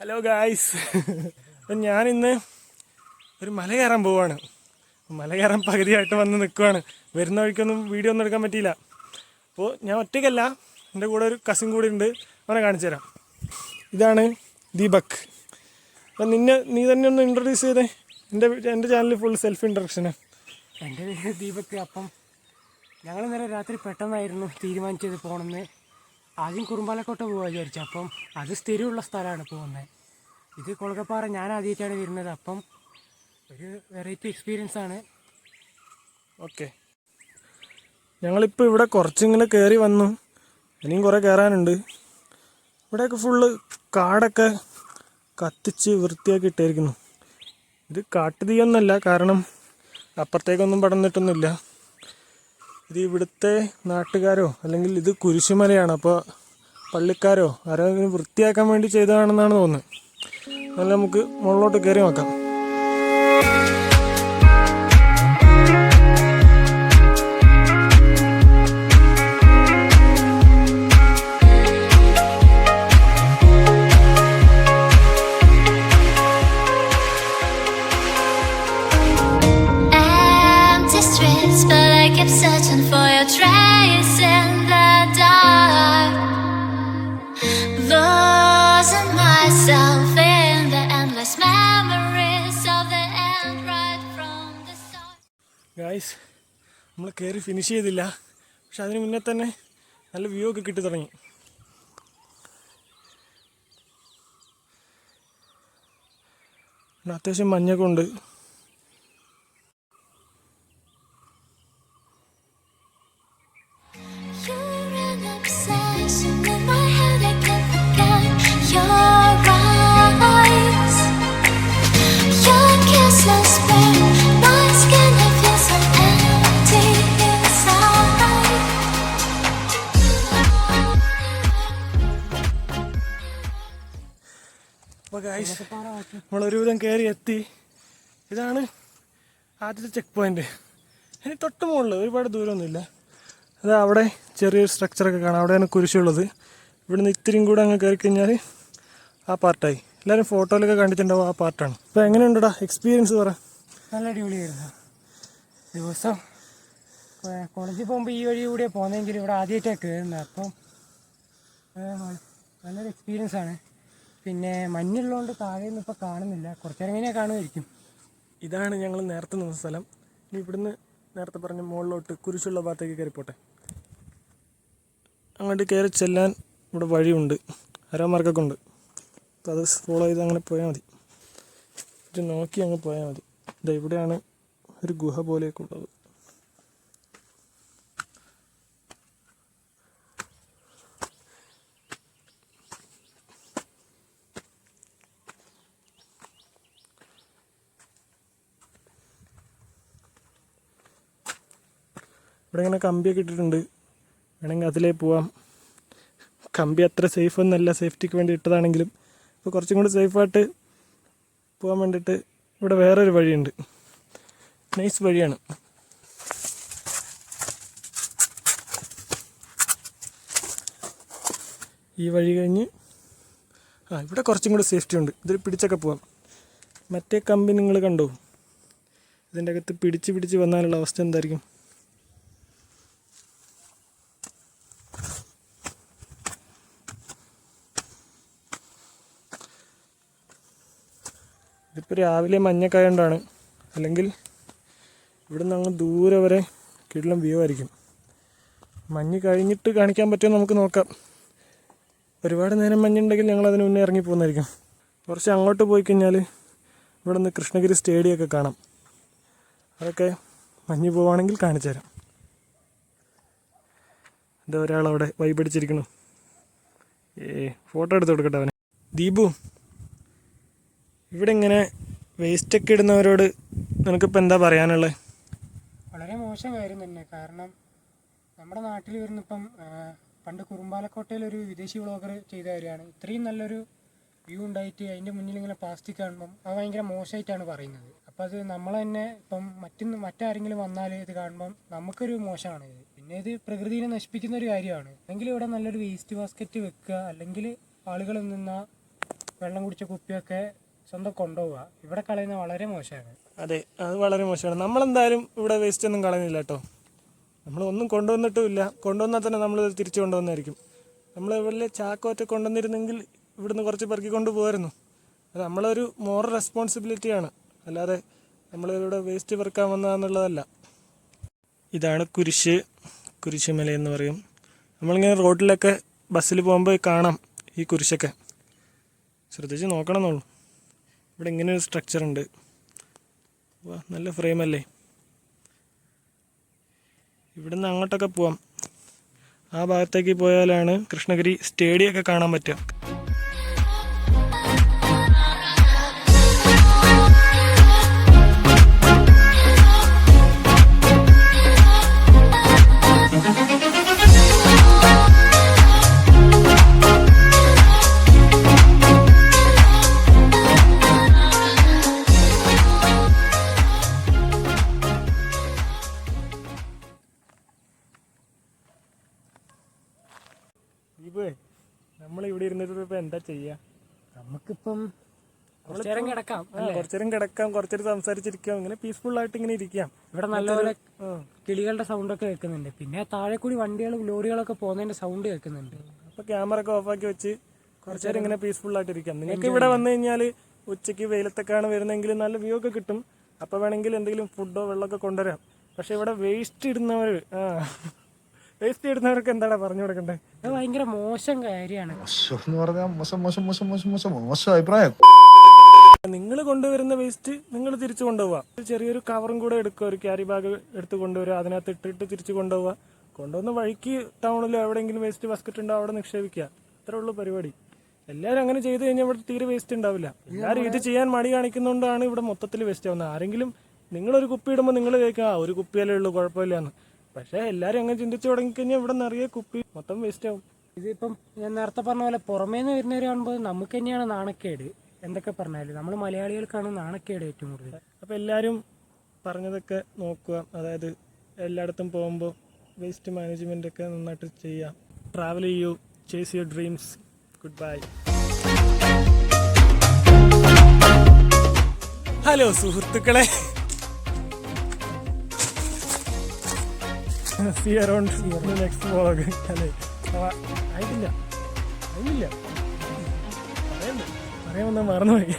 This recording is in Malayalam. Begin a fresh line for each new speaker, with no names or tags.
Hello guys. അപ്പം ഞാനിന്ന് ഒരു മല കയറാൻ പോവാണ്. മല കയറാൻ പകുതിയായിട്ട് വന്ന് നിൽക്കുവാണ്. വരുന്ന വഴിക്കൊന്നും വീഡിയോ ഒന്നും എടുക്കാൻ പറ്റിയില്ല. അപ്പോൾ ഞാൻ ഒറ്റയ്ക്കല്ല, എൻ്റെ കൂടെ ഒരു കസിൻ കൂടി ഉണ്ട്. അവനെ കാണിച്ചു തരാം. ഇതാണ് ദീപക്. അപ്പം നീ തന്നെ ഒന്ന് ഇൻട്രൊഡ്യൂസ് ചെയ്തേ. എൻ്റെ ചാനൽ ഫുൾ സെൽഫ് ഇൻട്രൊഡക്ഷന്.
എൻ്റെ പേര് ദീപക്. അപ്പം ഞങ്ങൾ ഇന്നലെ രാത്രി പെട്ടെന്നായിരുന്നു തീരുമാനിച്ചത് പോകണമെന്ന്. ആദ്യം കുറുമ്പാലക്കോട്ട പോകാൻ വിചാരിച്ചു. അപ്പം അത് സ്ഥിരമുള്ള സ്ഥലമാണ് പോകുന്നത്. ഇത് കൊളകപ്പാറ ഞാൻ ആദ്യമായിട്ടാണ് വരുന്നത്. അപ്പം ഒരു വെറൈറ്റി എക്സ്പീരിയൻസ് ആണ്.
ഓക്കെ, ഞങ്ങളിപ്പോൾ ഇവിടെ കുറച്ചിങ്ങനെ കയറി വന്നു. ഇനിയും കുറേ കയറാനുണ്ട്. ഇവിടെയൊക്കെ ഫുള്ള് കാടൊക്കെ കത്തിച്ച് വൃത്തിയാക്കി ഇട്ടായിരിക്കുന്നു. ഇത് കാട്ടുതീയൊന്നുമല്ല, കാരണം അപ്പുറത്തേക്കൊന്നും പടർന്നിട്ടൊന്നുമില്ല. ഇത് ഇവിടുത്തെ നാട്ടുകാരോ അല്ലെങ്കിൽ ഇത് കുരിശുമലയാണ്, അപ്പോൾ പള്ളിക്കാരോ ആരെങ്കിലും വൃത്തിയാക്കാൻ വേണ്ടി ചെയ്തതാണെന്നാണ് തോന്നുന്നത്. എന്നാലും നമുക്ക് മുകളിലോട്ട് കയറി നോക്കാം.
Searching for your trace in the dark, losing myself in the endless memories of the end right from the start.
Guys, നമ്മൾ കയറി ഫിനിഷ് ചെയ്തില്ല, പക്ഷെ അതിന് മുന്നേ തന്നെ നല്ല വ്യൂ ഒക്കെ കിട്ടി തുടങ്ങി. അത്യാവശ്യം മഞ്ഞൊക്കെ ഉണ്ട്. അപ്പോൾ ഗായ്സ്, നമ്മളൊരുവിധം കയറി എത്തി. ഇതാണ് ആദ്യത്തെ ചെക്ക് പോയിന്റ്. ഇനി തൊട്ട് മുകളിൽ ഒരുപാട് ദൂരമൊന്നുമില്ല. അത് അവിടെ ചെറിയൊരു സ്ട്രക്ചറൊക്കെ കാണാം. അവിടെയാണ് കുരിശുള്ളത്. ഇവിടുന്ന് ഇത്തിരിയും കൂടെ അങ്ങ് കയറി കഴിഞ്ഞാൽ ആ പാർട്ടായി. എല്ലാവരും ഫോട്ടോയിലൊക്കെ കണ്ടിട്ടുണ്ടാവും, ആ പാർട്ടാണ്. അപ്പോൾ എങ്ങനെയുണ്ടടാ എക്സ്പീരിയൻസ് പറ?
നല്ല അടിപൊളിയായിരുന്നു. ദിവസം കോളേജിൽ പോകുമ്പോൾ ഈ വഴി കൂടെ പോകുന്നതെങ്കിൽ ഇവിടെ ആദ്യമായിട്ടാണ് കയറുന്നത്. അപ്പം നല്ലൊരു എക്സ്പീരിയൻസ് ആണ്. പിന്നെ മഞ്ഞുള്ളതുകൊണ്ട് താഴെയൊന്നും ഇപ്പോൾ കാണുന്നില്ല. കുറച്ചേരം എങ്ങനെയാണ് കാണുമായിരിക്കും.
ഇതാണ് ഞങ്ങൾ നേരത്തെ നിന്ന സ്ഥലം. ഇനി ഇവിടുന്ന് നേരത്തെ പറഞ്ഞ മുകളിലോട്ട് കുരിശുള്ള ഭാഗത്തേക്ക് കയറിപ്പോട്ടെ. അങ്ങോട്ട് കയറി ചെല്ലാൻ ഇവിടെ വഴിയുണ്ട്, അരമാർക്കൊക്കെ ഉണ്ട്. അപ്പോൾ അത് ഫോളോ ചെയ്ത് അങ്ങനെ പോയാൽ മതി. ഇത് നോക്കി അങ്ങ് പോയാൽ മതി. ഇത് ഇവിടെയാണ് ഒരു ഗുഹ പോലെയൊക്കെ ഉള്ളത്. ഇവിടെ ഇങ്ങനെ കമ്പിയൊക്കെ ഇട്ടിട്ടുണ്ട്, വേണമെങ്കിൽ അതിലേ പോവാം. കമ്പി അത്ര സേഫ് ഒന്നല്ല, സേഫ്റ്റിക്ക് വേണ്ടി ഇട്ടതാണെങ്കിലും ഇപ്പോൾ കുറച്ചും കൂടി സേഫായിട്ട് പോകാൻ വേണ്ടിയിട്ട് ഇവിടെ വേറൊരു വഴിയുണ്ട്. നൈസ് വഴിയാണ്. ഈ വഴി കഴിഞ്ഞ് ഇവിടെ കുറച്ചും കൂടി സേഫ്റ്റി ഉണ്ട്. ഇതിൽ പിടിച്ചൊക്കെ പോവാം. മറ്റേ കമ്പി നിങ്ങൾ കണ്ടോ? ഇതിൻ്റെ അകത്ത് പിടിച്ച് വന്നാലുള്ള അവസ്ഥ എന്തായിരിക്കും? ഇതിപ്പോൾ രാവിലെ മഞ്ഞൊക്കെ ആയതുകൊണ്ടാണ്, അല്ലെങ്കിൽ ഇവിടുന്ന് അങ്ങ് ദൂരെ വരെ കിടിലം വ്യൂ ആയിരിക്കും. മഞ്ഞ് കഴിഞ്ഞിട്ട് കാണിക്കാൻ പറ്റുമോ നമുക്ക് നോക്കാം. ഒരുപാട് നേരം മഞ്ഞുണ്ടെങ്കിൽ ഞങ്ങൾ അതിന് മുന്നേ ഇറങ്ങി പോകുന്നതായിരിക്കും. കുറച്ച് അങ്ങോട്ട് പോയി കഴിഞ്ഞാൽ ഇവിടെ നിന്ന് കൃഷ്ണഗിരി സ്റ്റേഡിയമൊക്കെ കാണാം. അതൊക്കെ മഞ്ഞ് പോവുകയാണെങ്കിൽ കാണിച്ചു തരാം. എന്താ ഒരാളവിടെ വൈബടിച്ചിരിക്കണു. ഫോട്ടോ എടുത്ത് കൊടുക്കട്ടെ അവന്. ദീപു, ഇവിടെ ഇങ്ങനെ വേസ്റ്റൊക്കെ ഇടുന്നവരോട് നിനക്കിപ്പോൾ എന്താ പറയാനുള്ളത്?
വളരെ മോശം കാര്യം തന്നെ. കാരണം നമ്മുടെ നാട്ടിൽ വരുന്നിപ്പം പണ്ട് കുറുമ്പാലക്കോട്ടയിൽ ഒരു വിദേശി വ്ളോഗർ ചെയ്ത കാര്യമാണ്. ഇത്രയും നല്ലൊരു വ്യൂ ഉണ്ടായിട്ട് അതിൻ്റെ മുന്നിൽ ഇങ്ങനെ പ്ലാസ്റ്റിക് കാണുമ്പം അത് ഭയങ്കര മോശമായിട്ടാണ് പറയുന്നത്. അപ്പം അത് നമ്മൾ തന്നെ ഇപ്പം മറ്റാരെങ്കിലും വന്നാൽ ഇത് കാണുമ്പം നമുക്കൊരു മോശമാണ് ഇത്. പിന്നെ ഇത് പ്രകൃതിയെ നശിപ്പിക്കുന്ന ഒരു കാര്യമാണ്. അല്ലെങ്കിൽ ഇവിടെ നല്ലൊരു വേസ്റ്റ് ബാസ്ക്കറ്റ് വെക്കുക, അല്ലെങ്കിൽ ആളുകൾ നിന്ന വെള്ളം കുടിച്ച കുപ്പിയൊക്കെ സ്വന്തം കൊണ്ടുപോവുക. ഇവിടെ കളയുന്നത് വളരെ മോശമാണ്.
അതെ, അത് വളരെ മോശമാണ്. നമ്മളെന്തായാലും ഇവിടെ വേസ്റ്റ് ഒന്നും കളയുന്നില്ല കേട്ടോ. നമ്മളൊന്നും കൊണ്ടുവന്നിട്ടുമില്ല. കൊണ്ടുവന്നാൽ തന്നെ നമ്മൾ തിരിച്ചു കൊണ്ടുവന്നായിരിക്കും. നമ്മൾ ഇവിടെ ചാക്കോറ്റ കൊണ്ടുവന്നിരുന്നെങ്കിൽ ഇവിടുന്ന് കുറച്ച് പെറുക്കി കൊണ്ടുപോകായിരുന്നു. അത് നമ്മളൊരു മോറൽ റെസ്പോൺസിബിലിറ്റിയാണ്, അല്ലാതെ നമ്മളിവിടെ വേസ്റ്റ് പെറുക്കാൻ വന്നതെന്നുള്ളതല്ല. ഇതാണ് കുരിശുമല എന്ന് പറയും. നമ്മളിങ്ങനെ റോഡിലൊക്കെ ബസ്സിൽ പോകുമ്പോൾ കാണാം ഈ കുരിശൊക്കെ. ശ്രദ്ധിച്ച് നോക്കണം എന്നുള്ളൂ. ഇവിടെ ഇങ്ങനെ ഒരു സ്ട്രക്ചർ ഉണ്ട്. വാ, നല്ല ഫ്രെയിമല്ലേ. ഇവിടുന്ന് അങ്ങോട്ടൊക്കെ പോവാം. ആ ഭാഗത്തേക്ക് പോയാലാണ് കൃഷ്ണഗിരി സ്റ്റേഡിയമൊക്കെ കാണാൻ പറ്റുക. നമ്മളിവിടെ ഇരുന്നിട്ട് ഇപ്പൊ എന്താ ചെയ്യാ?
നമുക്കിപ്പം കുറച്ചേരം കിടക്കാം,
കുറച്ചേരം കിടക്കാം, കുറച്ചേരം സംസാരിച്ചിരിക്കാം, ഇങ്ങനെ പീസ്ഫുൾ ആയിട്ട് ഇങ്ങനെ ഇരിക്കാം.
ഇവിടെ നല്ലപോലെ കിളികളുടെ സൗണ്ട് ഒക്കെ കേൾക്കുന്നുണ്ട്. പിന്നെ താഴെ കൂടി വണ്ടികളും ലോറികളൊക്കെ പോകുന്നതിന്റെ സൗണ്ട് കേൾക്കുന്നുണ്ട്.
അപ്പൊ ക്യാമറ ഒക്കെ ഓഫാക്കി വെച്ച് കുറച്ചേരം ഇങ്ങനെ പീസ്ഫുൾ ആയിട്ട് ഇരിക്കാം. നിങ്ങൾക്ക് ഇവിടെ വന്നു കഴിഞ്ഞാല് ഉച്ചയ്ക്ക് വെയിലത്തൊക്കെയാണ് വരുന്നതെങ്കിൽ നല്ല വ്യൂ ഒക്കെ കിട്ടും. അപ്പൊ വേണമെങ്കിൽ എന്തെങ്കിലും ഫുഡോ വെള്ളമൊക്കെ കൊണ്ടുവരാം. പക്ഷെ ഇവിടെ വേസ്റ്റ് ഇടുന്നവർക്ക് എന്താണ് പറഞ്ഞു കൊടുക്കണ്ടേ?
അത് ഭയങ്കര മോശം കാര്യമാണ്.
നിങ്ങൾ കൊണ്ടുവരുന്ന വേസ്റ്റ് നിങ്ങൾ തിരിച്ചു കൊണ്ടുപോവാ. ചെറിയൊരു കവറും കൂടെ എടുക്കുക, ഒരു ക്യാരി ബാഗ് എടുത്ത് കൊണ്ടുവരിക, അതിനകത്ത് ഇട്ടിട്ട് തിരിച്ചു കൊണ്ടുപോവുക. കൊണ്ടുവന്ന് വഴിക്ക് ടൗണിലോ എവിടെയെങ്കിലും വേസ്റ്റ് ബാസ്ക്കറ്റ് ഉണ്ടോ അവിടെ നിക്ഷേപിക്കുക. അത്രേ ഉള്ളൂ പരിപാടി. എല്ലാവരും അങ്ങനെ ചെയ്ത് കഴിഞ്ഞാൽ ഇവിടെ തീരെ വേസ്റ്റ് ഉണ്ടാവില്ല. എല്ലാവരും ഇത് ചെയ്യാൻ മടി കാണിക്കുന്നതുകൊണ്ടാണ് ഇവിടെ മൊത്തത്തിൽ വേസ്റ്റ് ആവുന്നത്. ആരെങ്കിലും നിങ്ങളൊരു കുപ്പി ഇടുമ്പോൾ നിങ്ങൾ കേൾക്കുക ഒരു കുപ്പിയല്ലേ ഉള്ളൂ, കുഴപ്പമില്ലാന്ന്. പക്ഷെ എല്ലാരും അങ്ങനെ ചിന്തിച്ചു തുടങ്ങിക്കഴിഞ്ഞാൽ ഇവിടെ നിറയെ കുപ്പി മൊത്തം വേസ്റ്റ് ആവും.
ഇതിപ്പം ഞാൻ നേരത്തെ പറഞ്ഞ പോലെ പുറമേന്ന് വരുന്നവർ കാണുമ്പോൾ നമുക്ക് തന്നെയാണ് നാണക്കേട്. എന്തൊക്കെ പറഞ്ഞാലും നമ്മൾ മലയാളികൾക്കാണ് നാണക്കേട് ഏറ്റവും കൂടുതൽ.
അപ്പൊ എല്ലാരും പറഞ്ഞതൊക്കെ നോക്കുക. അതായത് എല്ലായിടത്തും പോകുമ്പോൾ വേസ്റ്റ് മാനേജ്മെന്റ് ഒക്കെ നന്നായിട്ട് ചെയ്യുക. ട്രാവൽ ചെയ്യൂ, chase your dreams. Good bye. Hello സുഹൃത്തുക്കളെ, see you around the next vlog. അല്ലേ? ആയിട്ടില്ല പറയാമെന്ന് മറന്നുപോയി.